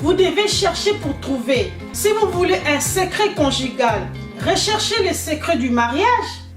Vous devez chercher pour trouver. Si vous voulez un secret conjugal, recherchez les secrets du mariage.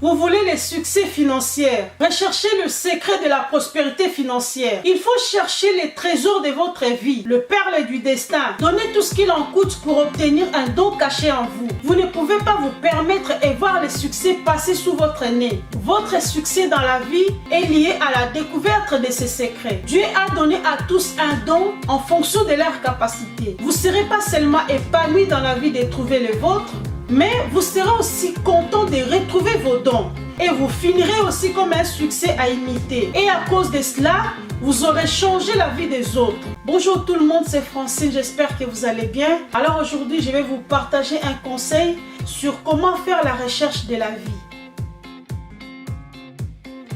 Vous voulez les succès financiers, recherchez le secret de la prospérité financière. Il faut chercher les trésors de votre vie, le perle du destin. Donnez tout ce qu'il en coûte pour obtenir un don caché en vous. Vous ne pouvez pas vous permettre et voir les succès passer sous votre nez. Votre succès dans la vie est lié à la découverte de ces secrets. Dieu a donné à tous un don en fonction de leur capacité. Vous ne serez pas seulement épanoui dans la vie de trouver le vôtre, mais vous serez aussi content de retrouver vos dons. Et vous finirez aussi comme un succès à imiter. Et à cause de cela, vous aurez changé la vie des autres. Bonjour tout le monde, c'est Francine, j'espère que vous allez bien. Alors aujourd'hui, je vais vous partager un conseil sur comment faire la recherche de la vie.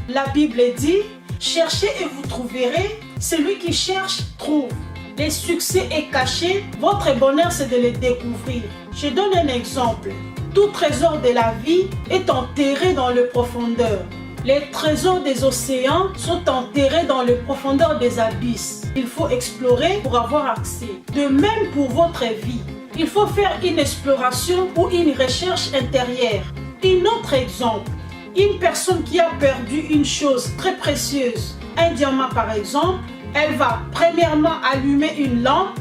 La Bible dit, cherchez et vous trouverez, celui qui cherche trouve. Les succès est caché, votre bonheur c'est de les découvrir. Je donne un exemple. Tout trésor de la vie est enterré dans les profondeurs. Les trésors des océans sont enterrés dans les profondeurs des abysses. Il faut explorer pour avoir accès. De même pour votre vie. Il faut faire une exploration ou une recherche intérieure. Un autre exemple. Une personne qui a perdu une chose très précieuse, un diamant par exemple, elle va premièrement allumer une lampe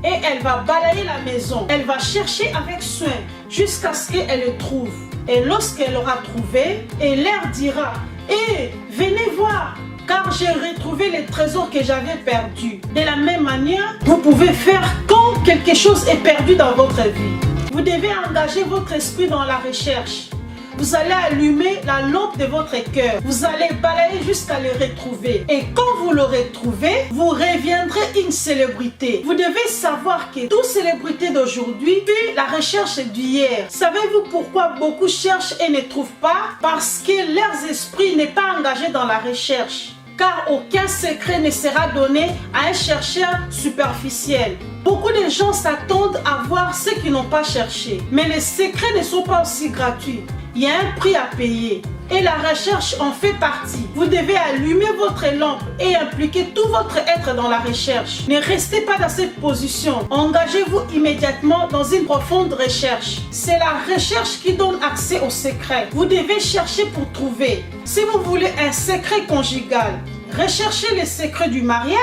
et elle va balayer la maison. Elle va chercher avec soin jusqu'à ce qu'elle le trouve. Et lorsqu'elle l'aura trouvé, elle leur dira « Hé, venez voir, car j'ai retrouvé les trésors que j'avais perdus. » De la même manière, vous pouvez faire quand quelque chose est perdu dans votre vie. Vous devez engager votre esprit dans la recherche. Vous allez allumer la lampe de votre cœur. Vous allez balayer jusqu'à le retrouver. Et quand vous l'aurez trouvé, vous reviendrez une célébrité. Vous devez savoir que toute célébrité d'aujourd'hui puis la recherche d'hier. Savez-vous pourquoi beaucoup cherchent et ne trouvent pas? Parce que leur esprit n'est pas engagé dans la recherche. Car aucun secret ne sera donné à un chercheur superficiel. Beaucoup de gens s'attendent à voir ce qu'ils n'ont pas cherché. Mais les secrets ne sont pas aussi gratuits. Il y a un prix à payer. Et la recherche en fait partie. Vous devez allumer votre lampe et impliquer tout votre être dans la recherche. Ne restez pas dans cette position. Engagez-vous immédiatement dans une profonde recherche. C'est la recherche qui donne accès au secret. Vous devez chercher pour trouver. Si vous voulez un secret conjugal, recherchez les secrets du mariage.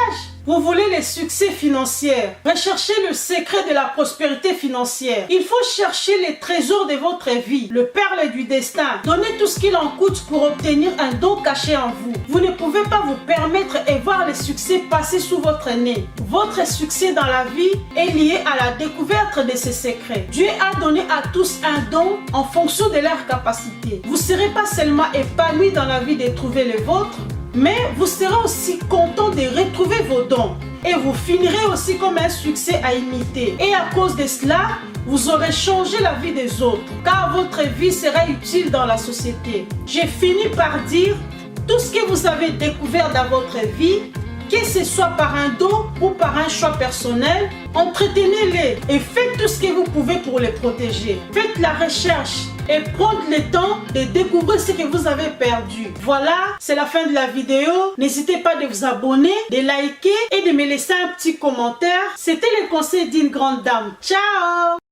Vous voulez les succès financiers, recherchez le secret de la prospérité financière. Il faut chercher les trésors de votre vie, le perle du destin. Donnez tout ce qu'il en coûte pour obtenir un don caché en vous. Vous ne pouvez pas vous permettre et voir les succès passer sous votre nez. Votre succès dans la vie est lié à la découverte de ces secrets. Dieu a donné à tous un don en fonction de leur capacité. Vous ne serez pas seulement épanoui dans la vie de trouver le vôtre, mais vous serez aussi content de retrouver vos dons. Et vous finirez aussi comme un succès à imiter. Et à cause de cela, vous aurez changé la vie des autres. Car votre vie sera utile dans la société. J'ai fini par dire, tout ce que vous avez découvert dans votre vie, que ce soit par un don ou par un choix personnel, entretenez-les et faites tout ce que vous pouvez pour les protéger. Faites la recherche et prendre le temps de découvrir ce que vous avez perdu. Voilà, c'est la fin de la vidéo. N'hésitez pas de vous abonner, de liker et de me laisser un petit commentaire. C'était le conseil d'une grande dame. Ciao!